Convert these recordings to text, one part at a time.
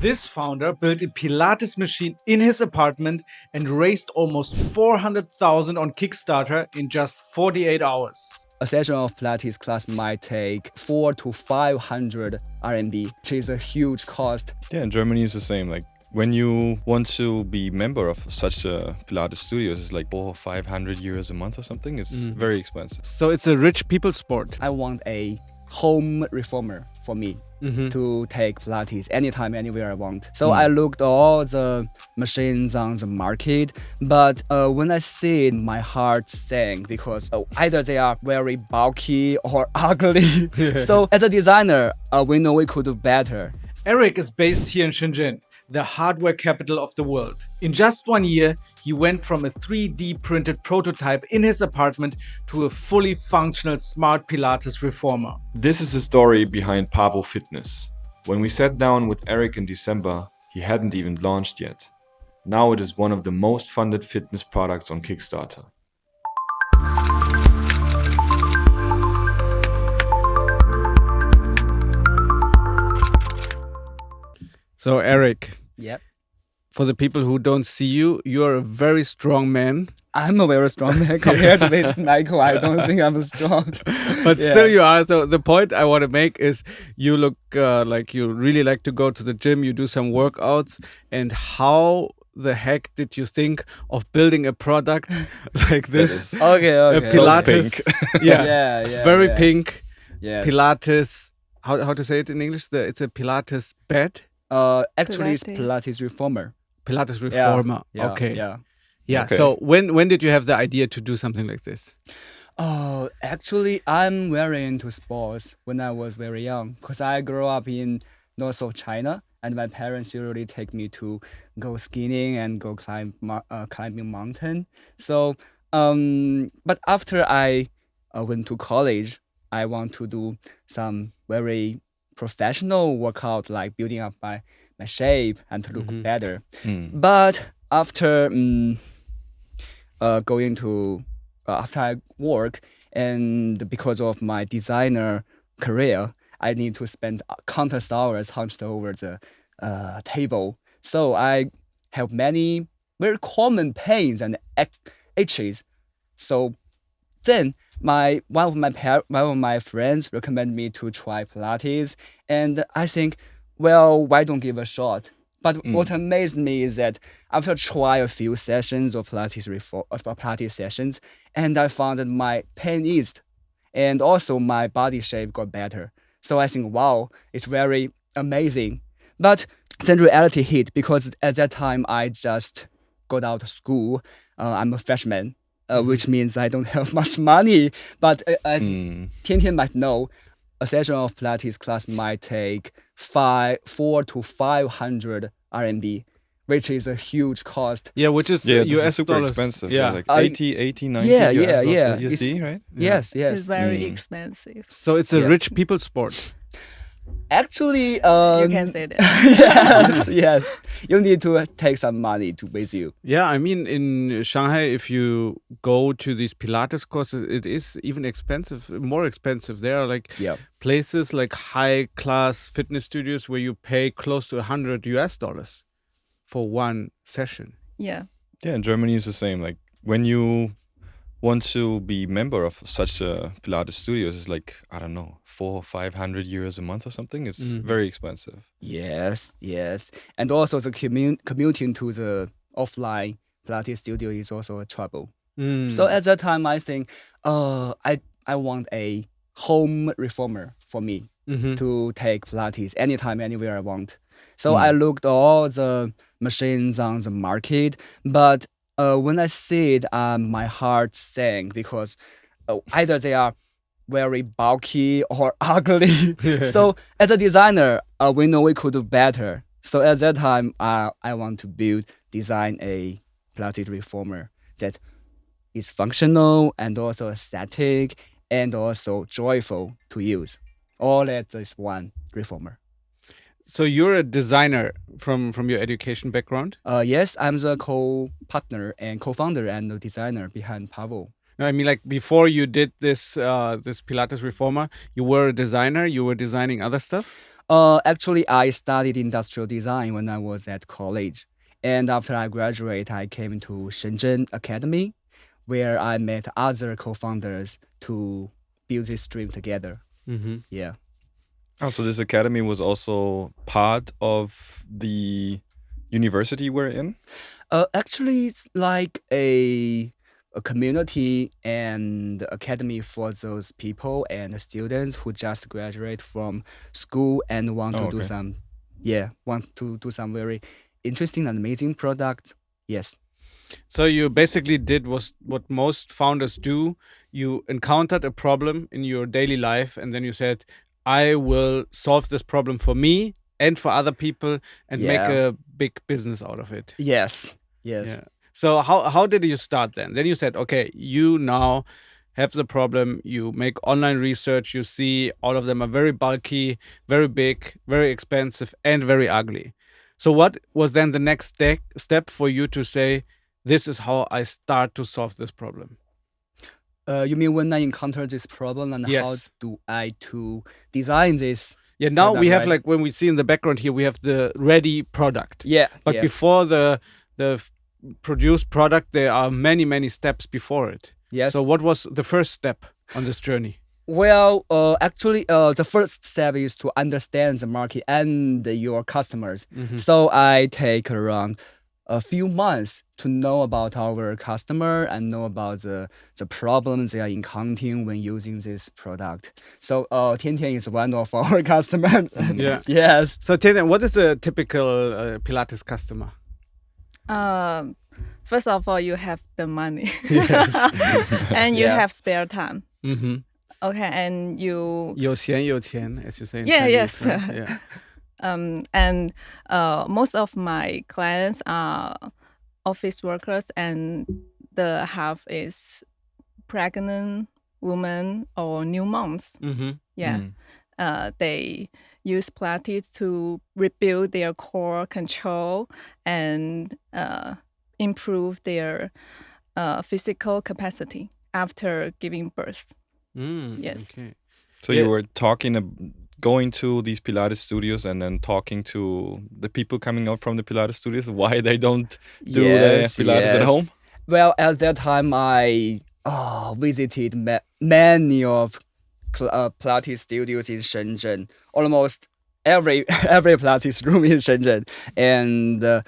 This founder built a Pilates machine in his apartment and raised almost 400,000 on Kickstarter in just 48 hours. A session of Pilates class might take 400 to 500 RMB, which is a huge cost. Yeah, in Germany it's the same. Like when you want to be member of such a Pilates studio, it's like 400 or 500 euros a month or something. It's very expensive. So it's a rich people's sport. I want a home reformer for me to take Pilates anytime, anywhere I want. So I looked all the machines on the market, but when I see it, my heart sank because either they are very bulky or ugly. So as a designer, we know we could do better. Eric is based here in Shenzhen, the hardware capital of the world. In just 1 year, he went from a 3D printed prototype in his apartment to a fully functional smart Pilates reformer. This is the story behind Pavo Fitness. When we sat down with Eric in December, he hadn't even launched yet. Now it is one of the most funded fitness products on Kickstarter. So Eric, Yep. for the people who don't see you, you're a very strong man. I'm a very strong man compared with Michael. I don't think I'm strong. But still you are. So the point I want to make is you look like you really like to go to the gym, you do some workouts. And how the heck did you think of building a product like this? Okay. A Pilates. Yeah. Very pink. Yes. Pilates. How to say it in English? It's a Pilates bed. Actually, it's Pilates reformer. Pilates reformer. Yeah. Okay. Yeah. Yeah. Okay. So when did you have the idea to do something like this? Actually, I'm very into sports when I was very young because I grew up in north of China and my parents usually take me to go skiing and go climbing mountain. So, but after I went to college, I want to do some very professional workout like building up my shape and to look better. But after after I work and because of my designer career, I need to spend countless hours hunched over the table. So I have many very common pains and itches. So then one of my friends recommended me to try Pilates, and I think, well, why don't give a shot? But what amazed me is that after trying a few sessions of Pilates sessions, and I found that my pain eased, and also my body shape got better. So I think, wow, it's very amazing. But then reality hit because at that time I just got out of school. I'm a freshman. Which means I don't have much money. But as Tintin might know, a session of Pilates class might take 400 to 500 RMB, which is a huge cost. Yeah, which is Yeah, this US is super dollars. expensive. Yeah. Like 80, 90 Yeah. USD, right? Yes. It's very expensive. So it's a rich people's sport. Actually, You can say that. yes. You need to take some money with you. Yeah, I mean, in Shanghai, if you go to these Pilates courses, it is even expensive, more expensive. There are like places like high-class fitness studios where you pay close to $100 US for one session. Yeah. Yeah, in Germany it's the same. Like when you want to be member of such a Pilates studio, it's like, I don't know, 400 or 500 euros a month or something. It's very expensive. Yes. And also the commuting to the offline Pilates studio is also a trouble. So at that time, I think, I want a home reformer for me to take Pilates anytime, anywhere I want. So I looked all the machines on the market, but when I see it, my heart sank because either they are very bulky or ugly. So as a designer, we know we could do better. So at that time, I want to design a Pilates reformer that is functional and also aesthetic and also joyful to use. All at this one reformer. So you're a designer from your education background? Yes, I'm the co-partner and co-founder and the designer behind Pavo. No, I mean, like before you did this Pilates reformer, you were a designer. You were designing other stuff. Actually, I studied industrial design when I was at college. And after I graduate, I came to Shenzhen Academy, where I met other co-founders to build this dream together. Mm-hmm. Yeah. Oh, so this academy was also part of the university we're in? Actually, it's like a community and academy for those people and students who just graduate from school and want to do some very interesting and amazing product. Yes. So you basically did what most founders do. You encountered a problem in your daily life, and then you said, I will solve this problem for me and for other people and make a big business out of it. Yes. Yeah. So how did you start then? Then you said, okay, you now have the problem. You make online research. You see all of them are very bulky, very big, very expensive, and very ugly. So what was then the next step for you to say, this is how I start to solve this problem? You mean when I encounter this problem and how do I to design this? Yeah, now product, we have right? like when we see in the background here, we have the ready product. Yeah. But before the produced product, there are many steps before it. Yes. So what was the first step on this journey? Well, actually, the first step is to understand the market and your customers. Mm-hmm. So I take around a few months to know about our customer and know about the problems they are encountering when using this product. So Tintin is one of our customers. Yeah. Yes. So Tintin, what is a typical Pilates customer? First of all, you have the money. Yes. And you have spare time. Mm-hmm. Okay, and you... 有钱有钱, as you say in Yeah, Chinese, yes. right? Yeah. And most of my clients are office workers, and the half is pregnant women or new moms. Mm-hmm. Yeah. They use Pilates to rebuild their core control and improve their physical capacity after giving birth. Yes. Okay. So you were going to these Pilates studios and then talking to the people coming out from the Pilates studios why they don't do the Pilates at home? Well, at that time, I visited many of Pilates studios in Shenzhen. Almost every Pilates room in Shenzhen, and the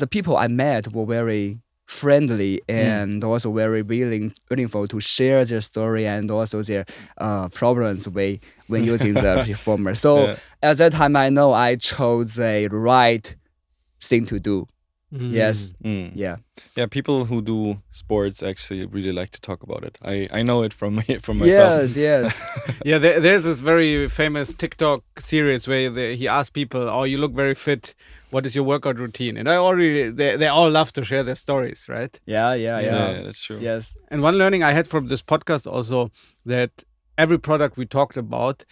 people I met were very friendly and also very willing to share their story and also their problems when using the reformer. So at that time, I know I chose the right thing to do. Yes. Yeah. Yeah. People who do sports actually really like to talk about it. I know it from myself. Yes. Yeah. There's this very famous TikTok series where he asks people, "Oh, you look very fit. What is your workout routine?" And they all love to share their stories, right? Yeah. That's true. Yes. And one learning I had from this podcast also, that every product we talked about,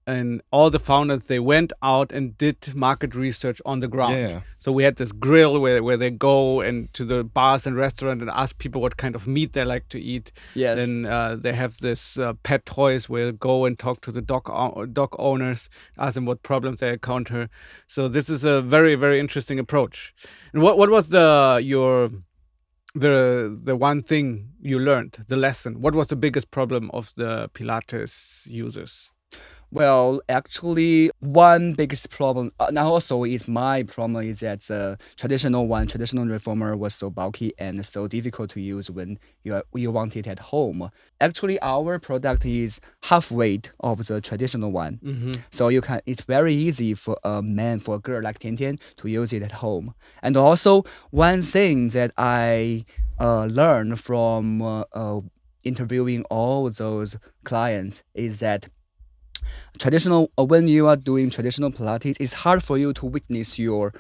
and all the founders, they went out and did market research on the ground. Yeah. So we had this grill where they go and to the bars and restaurants and ask people what kind of meat they like to eat. Yes. Then they have this pet toys where they go and talk to the dog owners, ask them what problems they encounter. So this is a very, very interesting approach. And what was the one thing you learned, the lesson? What was the biggest problem of the Pilates users? Well, actually, one biggest problem, now also is my problem, is that the traditional reformer was so bulky and so difficult to use when you want it at home. Actually, our product is half weight of the traditional one. Mm-hmm. So it's very easy for a man, for a girl like Tintin to use it at home. And also, one thing that I learned from interviewing all those clients is that when you are doing traditional Pilates, it's hard for you to witness your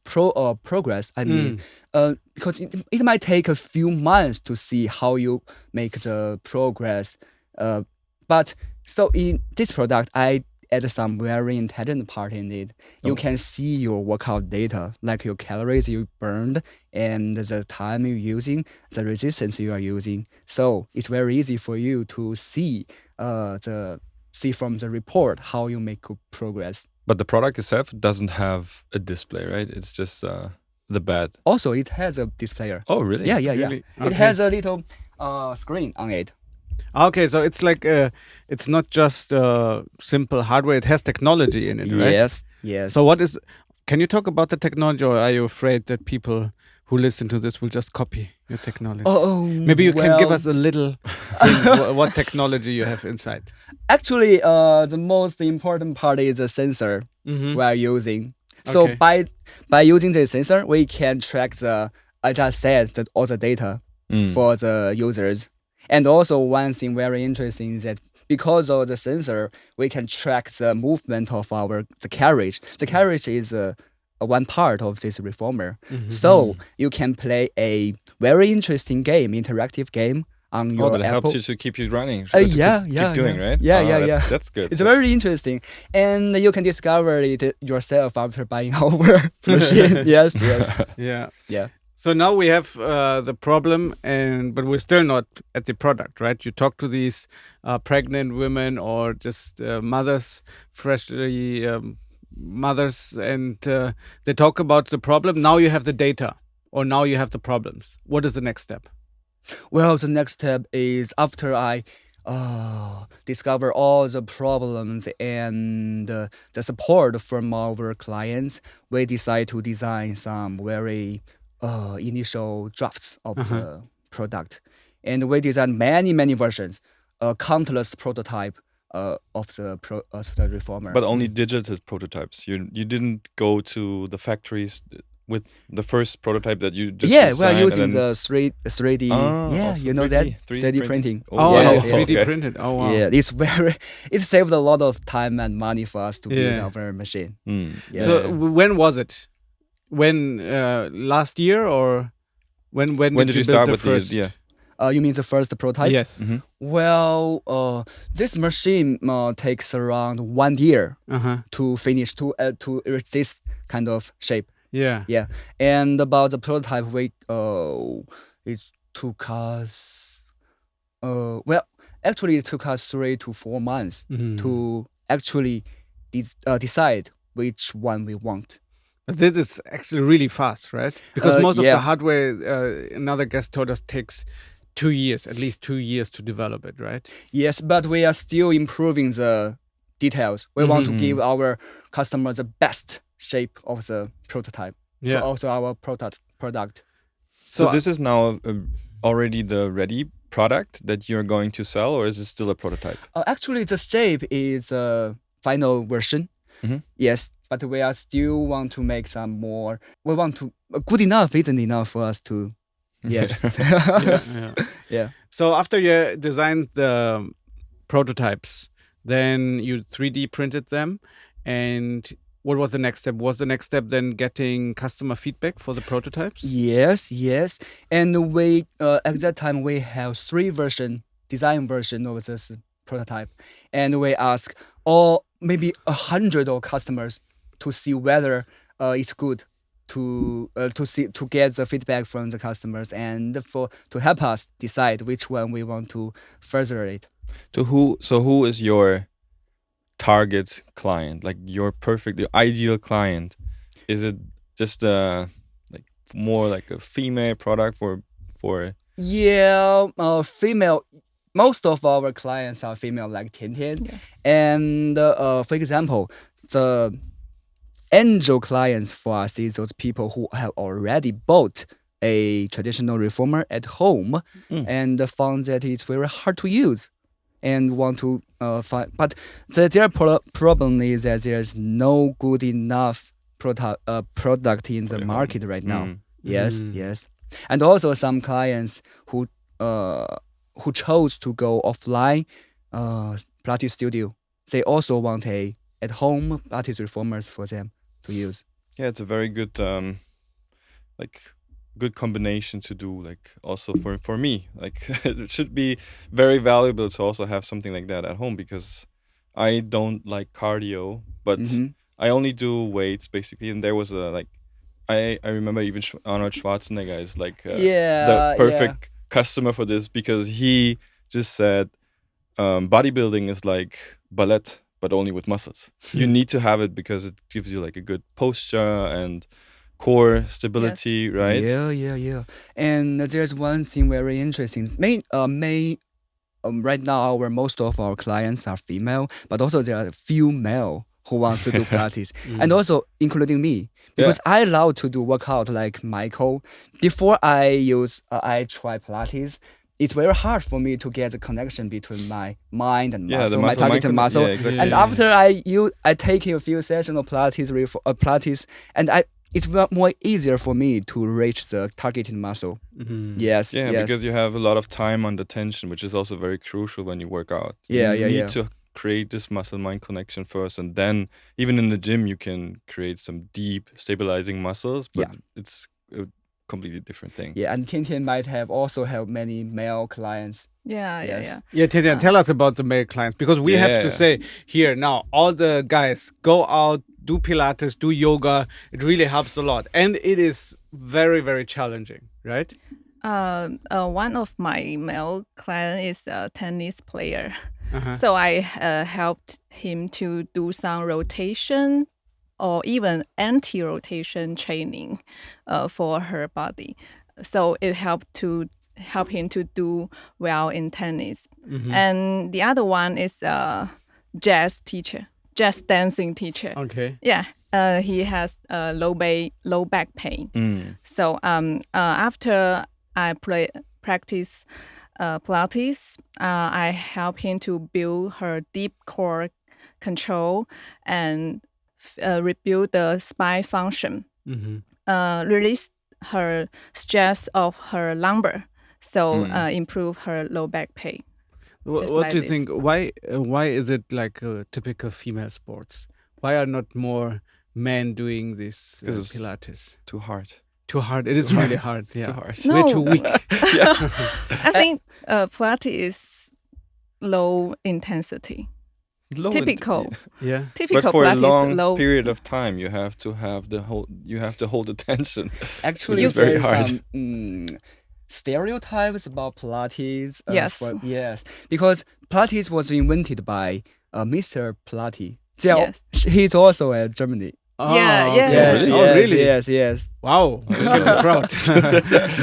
progress. I mean, because it might take a few months to see how you make the progress. But so in this product, I add some very intelligent part in it. You can see your workout data, like your calories you burned and the time you're using, the resistance you are using. So it's very easy for you to see the see from the report how you make progress. But the product itself doesn't have a display, right? It's just the bed. Also, it has a display. Oh, really? Yeah. Really? It has a little screen on it. Okay, so it's like it's not just simple hardware; it has technology in it, right? Yes. So can you talk about the technology, or are you afraid that people who listen to this will just copy your technology? Maybe you can give us a little hint what technology you have inside. Actually, the most important part is the sensor we are using. So by using the sensor, we can track I just said all the data for the users. And also one thing very interesting is that because of the sensor, we can track the movement of the carriage. The carriage is one part of this reformer. So you can play a very interesting game, interactive game on your that Apple. helps you to keep you running. Keep doing, right? That's good. It's very interesting. And you can discover it yourself after buying our machine. Yes. Yeah. So now we have the problem, but we're still not at the product, right? You talk to these pregnant women or just mothers, freshly mothers, and they talk about the problem. Now you have the data, or now you have the problems. What is the next step? Well, the next step is after I discover all the problems and the support from our clients, we decide to design some very initial drafts of the product, and we designed many versions, countless prototype of the reformer. But only digital prototypes. You didn't go to the factories with the first prototype that you just we are using the 3D. also you know 3D, that 3D printing. Yes, yes. 3D printed. Oh wow. Yeah, it saved a lot of time and money for us to build our machine. Yes. So when was it? When last year, or when did you start build with the first? You mean the first prototype? Yes. Well, this machine takes around 1 year to finish to reach this kind of shape. Yeah. And about the prototype, it took us actually it took us 3 to 4 months to actually decide which one we want. This is actually really fast, right? Because most of yeah. the hardware, another guest told us, takes 2 years, at least 2 years to develop it, right? Yes, but we are still improving the details. We want to give our customers the best shape of the prototype. Yeah. Also our product. So this is now already the ready product that you're going to sell, or is it still a prototype? Actually, the shape is a final version. Yes, but we are still want to make some more. We want to good enough isn't enough for us to. Yes. Yeah. So after you designed the prototypes, then you 3D printed them, and what was the next step? Was the next step then getting customer feedback for the prototypes? Yes. And we at that time we have 3 design version of this prototype, and we ask maybe 100 of customers to see whether it's good to get the feedback from the customers and to help us decide which one we want to further it. So who is your target client? Like your ideal client? Is it just more like a female product for? Yeah, female. Most of our clients are female, like Tintin. Yes. And for example, the angel clients for us is those people who have already bought a traditional reformer at home and found that it's very hard to use and want to find. But their problem is that there's no good enough product in the market right now. Yes. And also some clients who chose to go offline Pilates studio, they also want a at-home Pilates reformers for them to use. Yeah, it's a very good good combination to do, like also for me. Like it should be very valuable to also have something like that at home, because I don't like cardio, but I only do weights basically. And there was I remember even Arnold Schwarzenegger is like the perfect customer for this, because he just said, bodybuilding is like ballet, but only with muscles. You need to have it because it gives you like a good posture and core stability, right? Yeah. And there's one thing very interesting. Right now, most of our clients are female, but also there are a few male who wants to do Pilates, and also including me, because I love to do workout like Michael. Before I try Pilates, it's very hard for me to get the connection between my mind and muscle, my targeted muscle. Yeah, exactly. And after I take a few sessions of Pilates, and it's more easier for me to reach the targeted muscle. Yes. Because you have a lot of time under tension, which is also very crucial when you work out. You need to create this muscle-mind connection first, and then even in the gym you can create some deep stabilizing muscles, but it's a completely different thing. Yeah, and Tintin might also have many male clients. Yeah. Yeah, Tintin, tell us about the male clients, because we have to say here now, all the guys go out, do Pilates, do yoga. It really helps a lot, and it is very, very challenging, right? One of my male clients is a tennis player, so I helped him to do some rotation or even anti-rotation training for her body. So it helped him to do well in tennis. And the other one is a jazz dancing teacher. Okay. Yeah. He has low back pain. So after I practice Pilates, I help him to build her deep core control and rebuild the spine function. Release her stress of her lumbar, so improve her low back pain. What do you think? Why is it like a typical female sports? Why are not more men doing this Pilates? Too hard. Too hard. It is really hard. Yeah. Too hard. No. We're too weak. I think Pilates is low intensity. Typical. Yeah. Typical but for Pilates a long low period of time, you have to hold the tension. Actually, it's very hard. Some stereotypes about Pilates. Yes. Because Pilates was invented by Mr. Pilates. Yes. He's also at Germany. Yeah. Really? Oh, really? Yes. Wow. I'm proud.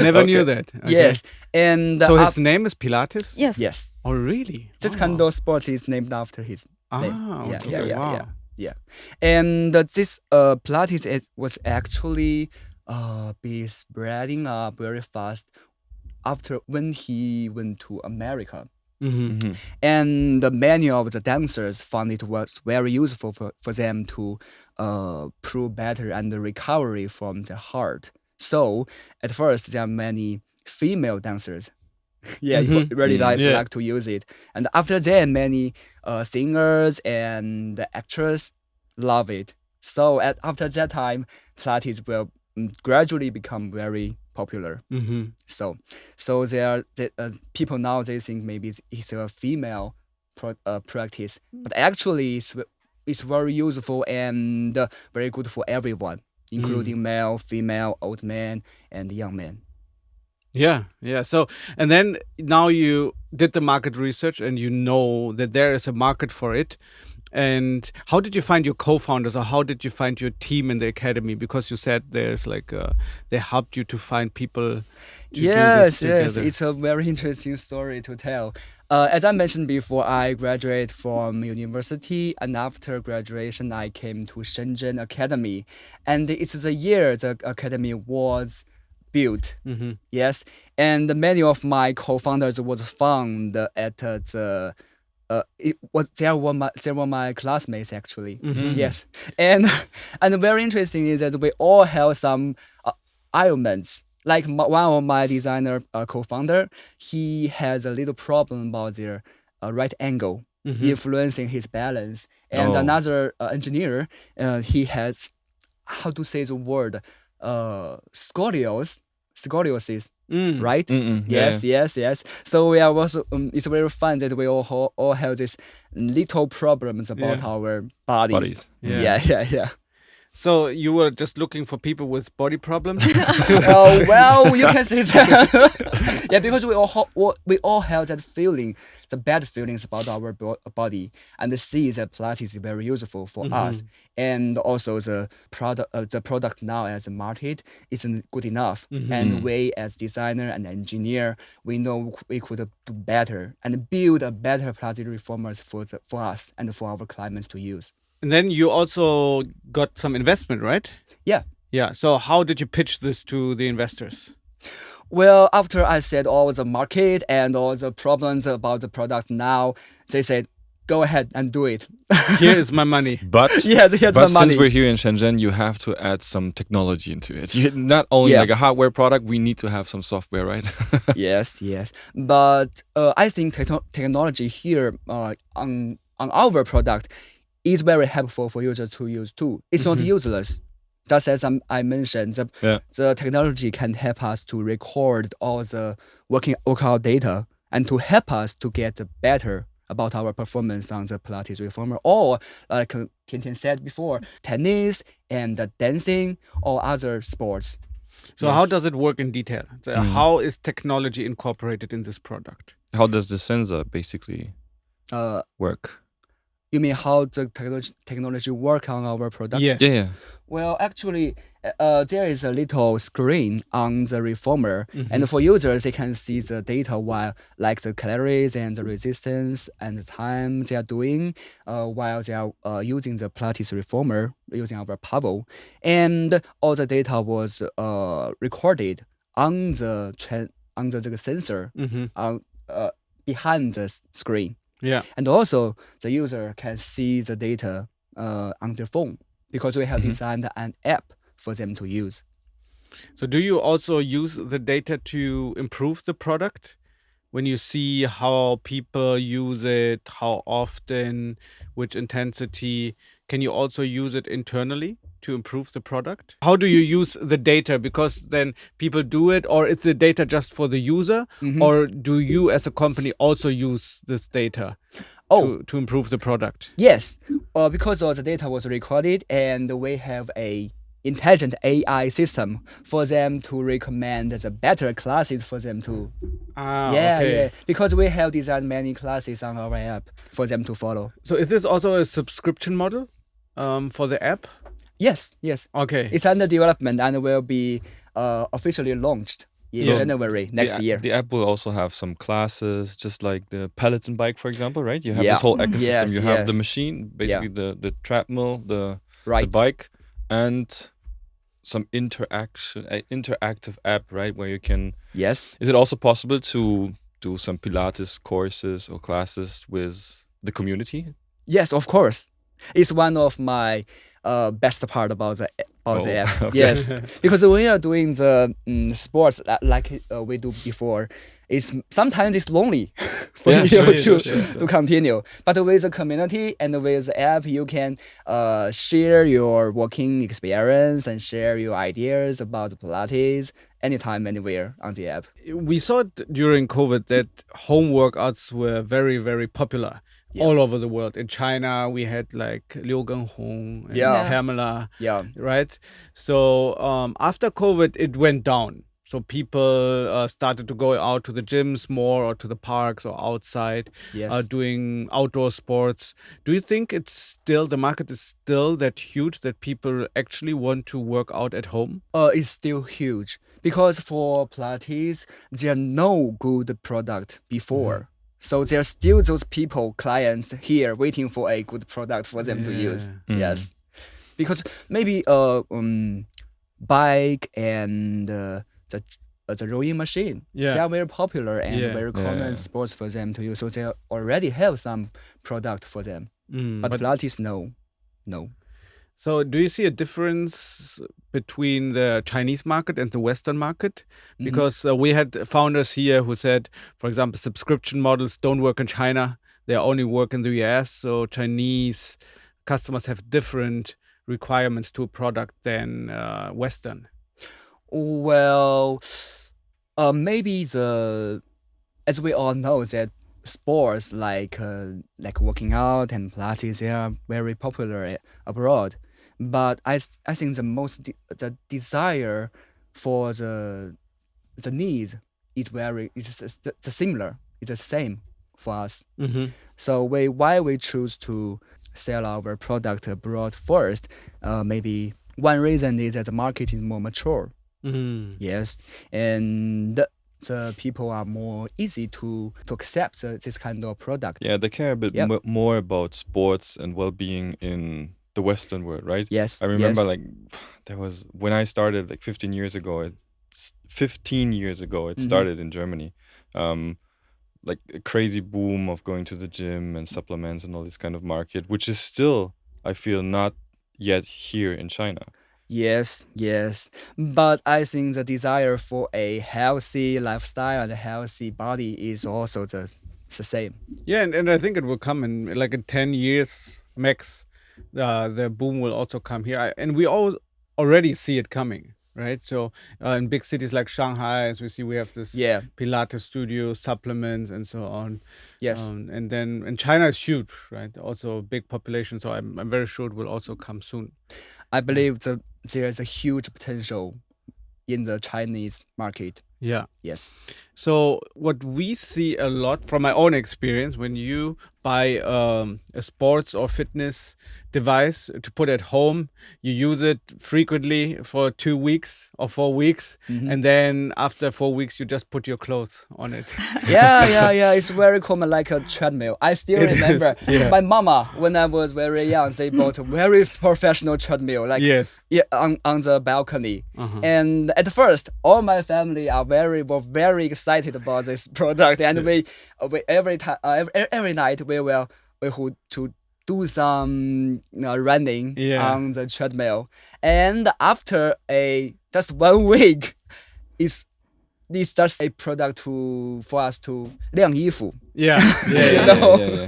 Never knew that. Okay. Yes. And so his name is Pilates? Yes. Oh, really? This kind of sport is named after his name. Okay. Wow. Yeah. And this Pilates was actually be spreading up very fast after when he went to America. And many of the dancers found it was very useful for them to prove better and the recovery from their heart. So at first there are many female dancers. You really like to use it. And after that, many singers and actors love it. So after that time, Pilates will gradually become very popular. So there are people now, they think maybe it's a female practice, but actually it's very useful and very good for everyone, including male, female, old men, and young men. Yeah. So, and then now you did the market research and you know that there is a market for it. And how did you find your co-founders, or how did you find your team in the academy? Because you said there's like they helped you to find people to do this together. Yes, it's a very interesting story to tell. As I mentioned before, I graduated from university, and after graduation, I came to Shenzhen Academy, and it's the year the academy was built. Yes, and many of my co-founders was found at the. They were my classmates actually. Yes, and very interesting is that we all have some ailments. Like one of my designer co-founder, he has a little problem about their right angle influencing his balance, and another engineer, he has, how to say the word, scoliosis. Right? Yes. So we are also it's very fun that we all have these little problems about our bodies. Yeah. So you were just looking for people with body problems? Oh, well, you can say that. Yeah, because we all have that feeling, the bad feelings about our body, and see that Pilates is very useful for us. And also the product now as a market isn't good enough. And we as designer and engineer, we know we could do better and build a better Pilates reformers for us and for our clients to use. And then you also got some investment, right? Yeah. Yeah. So how did you pitch this to the investors? Well, after I said all the market and all the problems about the product now, they said, go ahead and do it. Here is my money. But yes, here's my money. Since we're here in Shenzhen, you have to add some technology into it. Not only like a hardware product, we need to have some software, right? Yes. But I think technology here on our product is very helpful for users to use too. It's not useless. Just as I mentioned, the technology can help us to record all the workout data and to help us to get better about our performance on the Pilates reformer, or like Tintin said before, tennis and dancing or other sports. So how does it work in detail? So how is technology incorporated in this product? How does the sensor basically work? You mean how the technology work on our product? Yes. Yeah. Well, actually, there is a little screen on the reformer, and for users, they can see the data while, like the calories and the resistance and the time they are doing, while they are using the Pilates reformer using our Pavo, and all the data was recorded on the sensor behind the screen. Yeah. And also, the user can see the data on their phone because we have designed an app for them to use. So do you also use the data to improve the product? When you see how people use it, how often, which intensity, can you also use it internally to improve the product? How do you use the data? Because then people do it, or is the data just for the user? Or do you as a company also use this data to improve the product? Yes, because all the data was recorded and we have a intelligent AI system for them to recommend the better classes for them to. Yeah. Because we have designed many classes on our app for them to follow. So is this also a subscription model for the app? Yes. Okay. It's under development and will be officially launched in January next year. The app will also have some classes, just like the Peloton bike, for example, right? You have this whole ecosystem. You have the machine, basically the treadmill, the bike, and some interactive app, right? Where you can. Yes. Is it also possible to do some Pilates courses or classes with the community? Yes, of course. It's one of my best part about the app. Okay. Yes, because when we are doing the sports like we do before, sometimes it's lonely for you to continue. But with the community and with the app, you can share your working experience and share your ideas about Pilates anytime, anywhere on the app. We saw during COVID that home workouts were very, very popular. All over the world. In China, we had like Liu Genhong and Pamela. Yeah. Right? So after COVID, it went down. So people started to go out to the gyms more or to the parks or outside doing outdoor sports. Do you think the market is still that huge that people actually want to work out at home? It's still huge because for Pilates, there are no good product before. So there's still those clients here waiting for a good product for them to use. Yes, because maybe bike and the rowing machine, they are very popular and very common sports for them to use. So they already have some product for them. But Pilates, no. So do you see a difference between the Chinese market and the Western market? Because we had founders here who said, for example, subscription models don't work in China. They only work in the US. So Chinese customers have different requirements to a product than Western. Well, maybe as we all know that sports like working out and Pilates, they are very popular abroad. But I think the desire for the need is similar. It's the same for us. Mm-hmm. So why we choose to sell our product abroad first? Maybe one reason is that the market is more mature. Mm. Yes, and the people are more easy to accept this kind of product. Yeah, they care a bit more about sports and well-being in the Western world, right? Yes. I remember like there was when I started like 15 years ago. It started in Germany. Like a crazy boom of going to the gym and supplements and all this kind of market, which is still, I feel, not yet here in China. Yes. But I think the desire for a healthy lifestyle and a healthy body is also the same. Yeah, and I think it will come in like in 10 years max. The boom will also come here. And we all already see it coming, right? So in big cities like Shanghai, as we see, we have this Pilates studio, supplements, and so on. Yes. And then in China is huge, right? Also big population. So I'm very sure it will also come soon. I believe there is a huge potential in the Chinese market. Yeah. Yes. So what we see a lot from my own experience, when you buy a sports or fitness device to put at home, you use it frequently for 2 weeks or 4 weeks, and then after 4 weeks you just put your clothes on it. Yeah. It's very common, like a treadmill. I still remember my mama, when I was very young, they bought a very professional treadmill, like on the balcony. And at first, all my family were very excited about this product, and we every night we would to do some running on the treadmill, and after just 1 week, it's just a product for us to 晾衣服.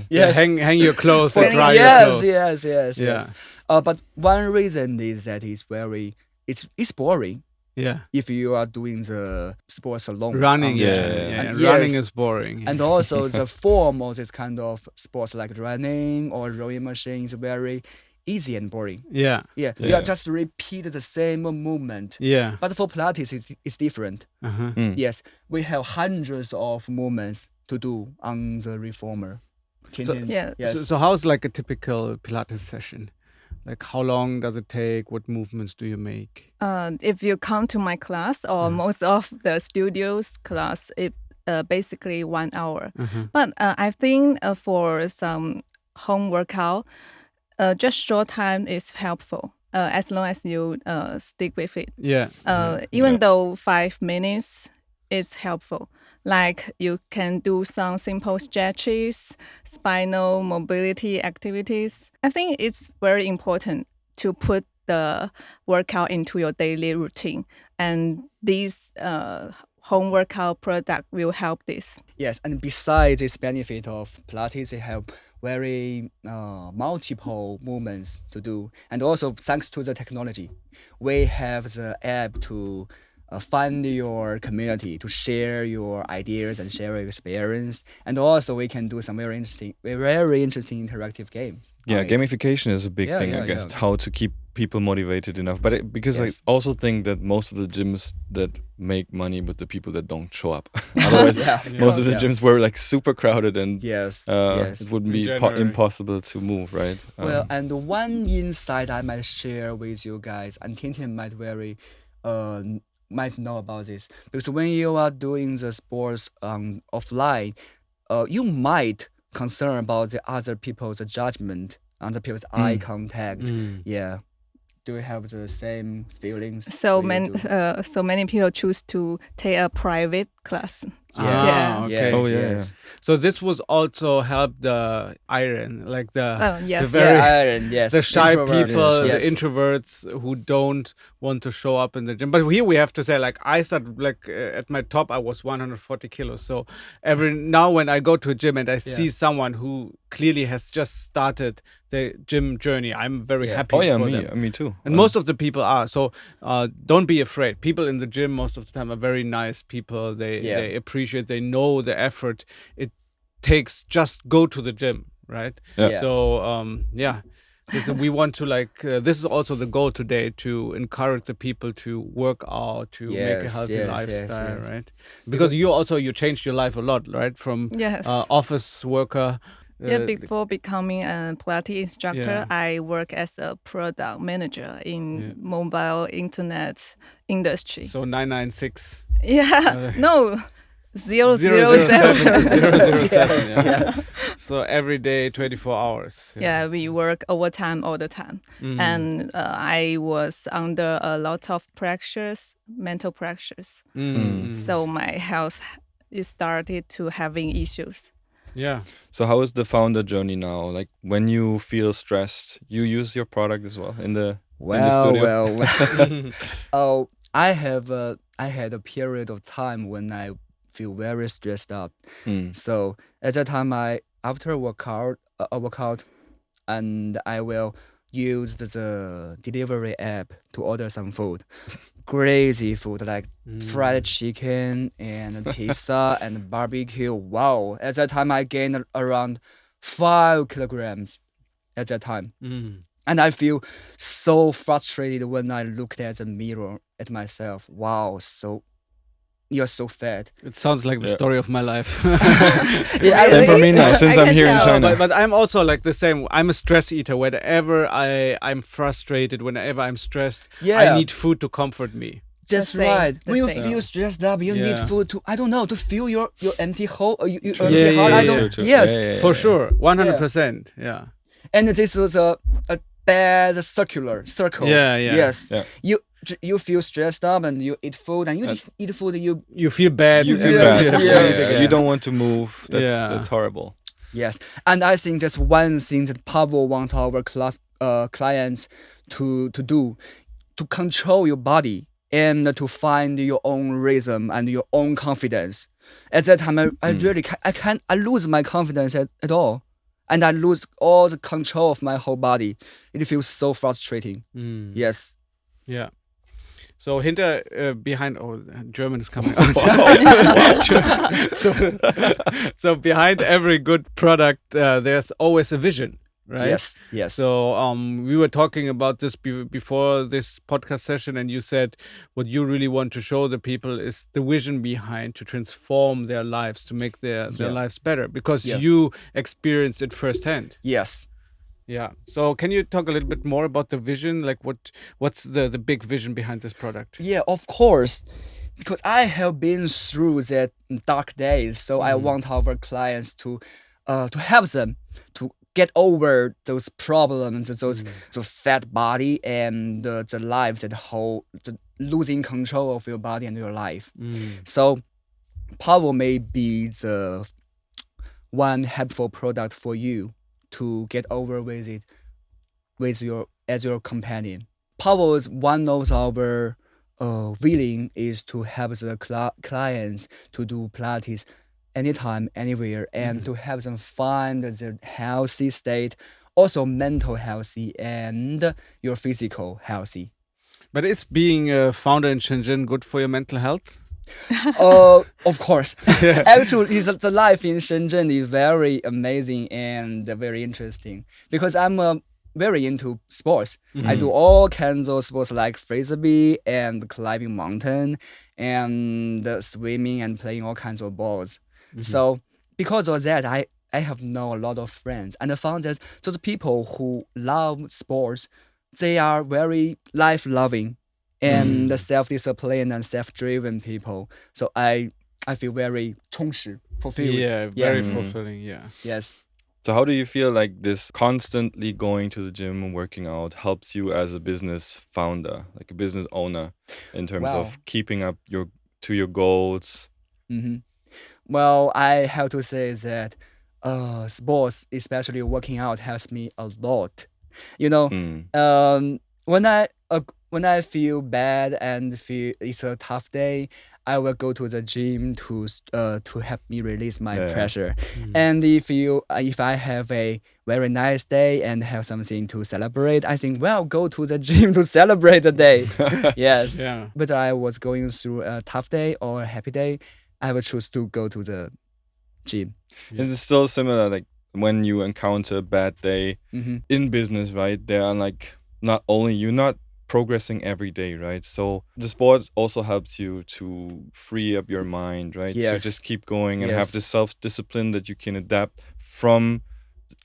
Hang your clothes, for dry your clothes. Yes. But one reason is that it's boring. Yeah. If you are doing the sports alone. Running, and running is boring. And also the form of this kind of sports like running or rowing machine is very easy and boring. Yeah. You just repeat the same movement. Yeah. But for Pilates, it's different. Yes, we have hundreds of movements to do on the reformer. So how's like a typical Pilates session? Like how long does it take? What movements do you make? If you come to my class or most of the studio's class, it basically 1 hour. But I think for some home workout, just short time is helpful. As long as you stick with it. Even though 5 minutes is helpful. Like you can do some simple stretches, spinal mobility activities. I think it's very important to put the workout into your daily routine. And these home workout product will help this. Yes, and besides this benefit of Pilates, they have very multiple movements to do. And also thanks to the technology, we have the app to find your community, to share your ideas and share your experience, and also we can do some very interesting interactive games. Gamification is a big thing, I guess. How to keep people motivated enough, but because I also think that most of the gyms that make money with the people that don't show up. Otherwise, most of the gyms were like super crowded, and it wouldn't be impossible to move, right? Well, and one insight I might share with you guys, and Tintin might know about this, because when you are doing the sports offline, you might concern about the other people's judgment, other people's eye contact. Do you have the same feelings? So many people choose to take a private class. So this was also help the iron, like the the shy people, the introverts who don't want to show up in the gym. But here we have to say, like, I started like at my top, I was 140 kilos. So now when I go to a gym and I see someone who clearly has just started the gym journey, I'm very happy for them. Me too. And most of the people are. So don't be afraid. People in the gym most of the time are very nice people. They appreciate, they know the effort it takes. Just go to the gym, right? So We want to this is also the goal today, to encourage the people to work out, to make a healthy lifestyle, right? Because you changed your life a lot, right? From office worker. Before becoming a Pilates instructor, I work as a product manager in mobile internet industry. So 996. No. 007. 007. So every day, 24 hours. We work overtime all the time. And I was under a lot of pressures, mental pressures. So my health is started to having issues. Yeah. So how is the founder journey now? Like when you feel stressed, you use your product as well in the studio? Well. I had a period of time when I feel very stressed up. So at that time, after a workout, and I will use the delivery app to order some food. Crazy food like fried chicken and pizza and barbecue. Wow. At that time, I gained around 5 kilograms at that time. And I feel so frustrated when I looked at the mirror at myself. Wow, you're so fat. It sounds like the story of my life. Same for me now, since I'm here in China. But I'm also like the same. I'm a stress eater. Whenever I'm frustrated, whenever I'm stressed, I need food to comfort me. That's right. When you feel stressed up, you need food to, to fill your empty hole. Your empty heart. Yes, for sure. 100%. Yeah. And this is a bad circle. Yes. You feel stressed up and you eat food and eat food you feel bad. You feel bad. You don't want to move. That's horrible. Yes. And I think that's one thing that Pavo wants our clients to do, to control your body and to find your own rhythm and your own confidence. At that time, I lose my confidence at all. And I lose all the control of my whole body. It feels so frustrating. Yes. Yeah. So behind, German is coming out. So behind every good product, there's always a vision, right? Yes. So we were talking about this before this podcast session, and you said what you really want to show the people is the vision behind, to transform their lives, to make their lives better, because you experienced it firsthand. Yes. Yeah. So can you talk a little bit more about the vision? Like what's the big vision behind this product? Yeah, of course. Because I have been through that dark days. So I want our clients to help them to get over those problems, the fat body and the life the losing control of your body and your life. So Pavo may be the one helpful product for you to get over with it as your companion. Pavo is one of our willing is to help the clients to do Pilates anytime, anywhere, and to help them find their healthy state, also mental healthy and your physical healthy. But is being a founder in Shenzhen good for your mental health? Of course. Actually, the life in Shenzhen is very amazing and very interesting because I'm very into sports. I do all kinds of sports like frisbee and climbing mountain and swimming and playing all kinds of balls. So because of that, I have known a lot of friends and I found that those people who love sports, they are very life-loving and self-disciplined and self-driven people. So I feel very 充实, fulfilled. Yeah, very fulfilling, Yes. So how do you feel like this constantly going to the gym and working out helps you as a business founder, like a business owner, in terms of keeping up to your goals? Well, I have to say that sports, especially working out, helps me a lot. You know, when I feel bad and feel it's a tough day, I will go to the gym to help me release my pressure. And if I have a very nice day and have something to celebrate, I think, well, go to the gym to celebrate the day. Yes. Whether I was going through a tough day or a happy day, I will choose to go to the gym. Is it still similar? Like when you encounter a bad day in business, right? They are like not only you're not progressing every day, right? So the sport also helps you to free up your mind, right? Yes. To just keep going and have the self-discipline that you can adapt from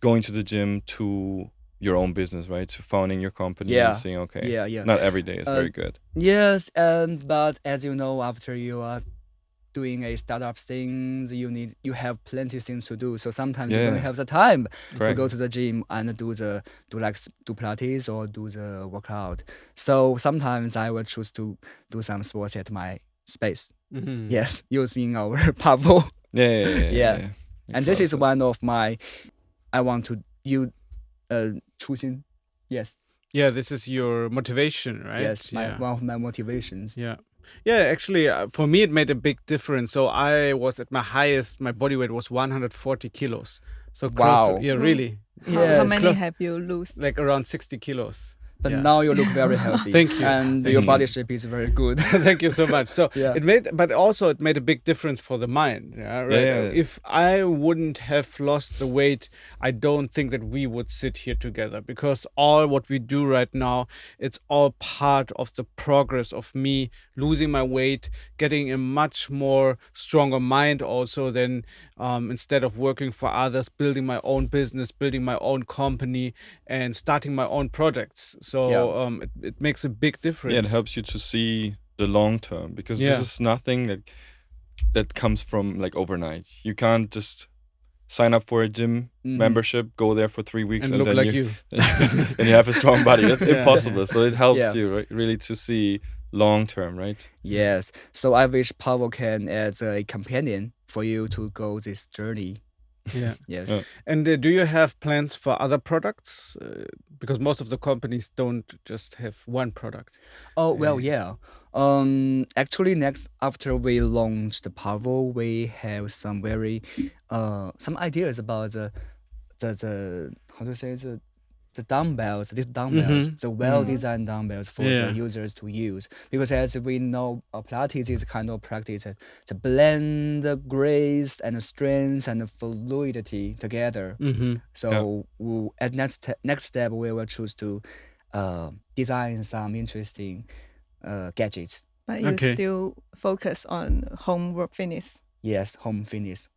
going to the gym to your own business, right? To founding your company and saying, okay, not every day is very good. Yes, but as you know, after you are doing a startup things, you have plenty things to do. So sometimes you don't have the time to go to the gym and do Pilates or do the workout. So sometimes I will choose to do some sports at my space. Yes, using our Pavo. Yeah. And this is one of my choosing. Yes. Yeah, this is your motivation, right? Yes, one of my motivations. Yeah, actually, for me, it made a big difference. So I was at my highest, my body weight was 140 kilos. So close to, really. How many have you lost? Like around 60 kilos. But now you look very healthy. Thank you. And your body shape is very good. Thank you so much. So it made a big difference for the mind. If I wouldn't have lost the weight, I don't think that we would sit here together, because all what we do right now, it's all part of the progress of me losing my weight, getting a much more stronger mind also than instead of working for others, building my own business, building my own company and starting my own projects. So it makes a big difference. Yeah, it helps you to see the long term, because this is nothing that comes from like overnight. You can't just sign up for a gym membership, go there for 3 weeks, and and look then like you and you have a strong body. That's impossible. So it helps you really to see long term, right? Yes. So I wish Pavo can as a companion for you to go this journey. Yes. And do you have plans for other products? Because most of the companies don't just have one product. Oh, well, yeah. Actually, next after we launched the Pavo, we have some very some ideas about the how to say the dumbbells, the well-designed dumbbells for the users to use. Because as we know, Pilates is kind of practice to blend the grace and strength and fluidity together. So at next step, we will choose to design some interesting gadgets. But you still focus on home fitness. Yes, home fitness.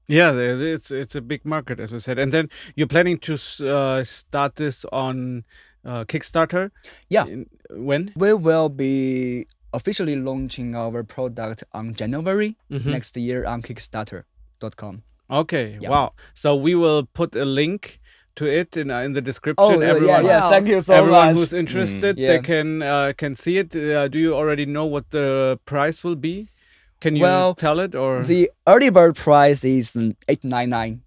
Yeah, it's a big market, as I said. And then you're planning to start this on Kickstarter? Yeah. When? We will be officially launching our product on January next year on Kickstarter.com. Okay, wow. So we will put a link to it in the description. Oh, thank you so much. Everyone who's interested, they can see it. Do you already know what the price will be? Can you tell it, or the early bird price is $899?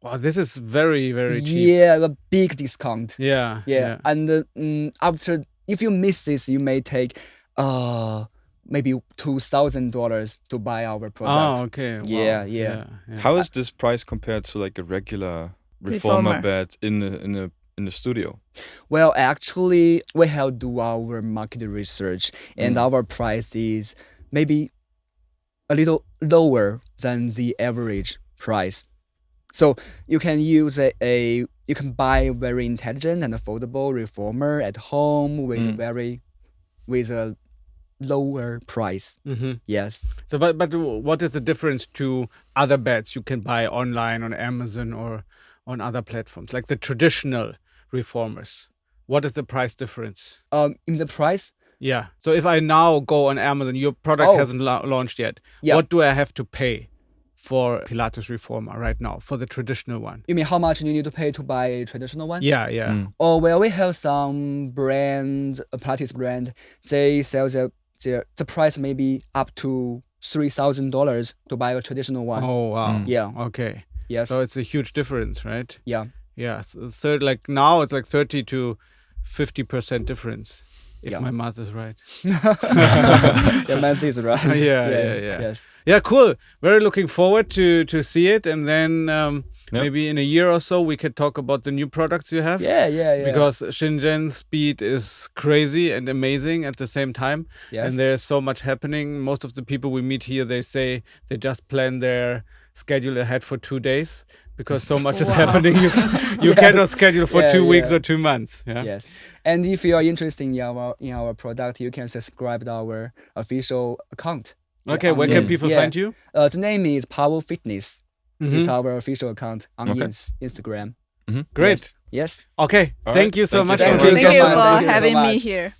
Wow, this is very, very cheap. Yeah, a big discount. Yeah. And after, if you miss this, you may take maybe $2,000 to buy our product. Oh, okay. Wow. Yeah. How is this price compared to like a regular reformer bed in the studio? Well, actually, we have do our market research, and our price is maybe a little lower than the average price. So you can use you can buy very intelligent and affordable reformer at home with a lower price. Yes. So, but what is the difference to other beds you can buy online on Amazon or on other platforms, like the traditional reformers? What is the price difference? In the price? Yeah. So if I now go on Amazon, your product hasn't launched yet. Yeah. What do I have to pay for Pilates reformer right now, for the traditional one? You mean how much you need to pay to buy a traditional one? Yeah. Oh, well, we have some brand, a Pilates brand. They sell the price maybe up to $3,000 to buy a traditional one. Oh, wow. Yeah. Okay. Yes. So it's a huge difference, right? Yeah. Yeah. So like now it's like 30 to 50% difference. If my math is right. Your math is right. Yeah. Yes. Yeah, cool. Very looking forward to see it. And then maybe in a year or so, we could talk about the new products you have. Yeah. Because Shenzhen speed is crazy and amazing at the same time. Yes. And there's so much happening. Most of the people we meet here, they say they just plan their schedule ahead for 2 days because so much is happening. You cannot schedule for 2 weeks or 2 months. Yeah. Yes. And if you are interested in our product, you can subscribe to our official account. Okay, where can people find you? The name is Pavo Fitness. It's our official account on Instagram. Great. Yes. Okay. Thank you so much. Thank you Thank you so much. for Thank you so having me much. here.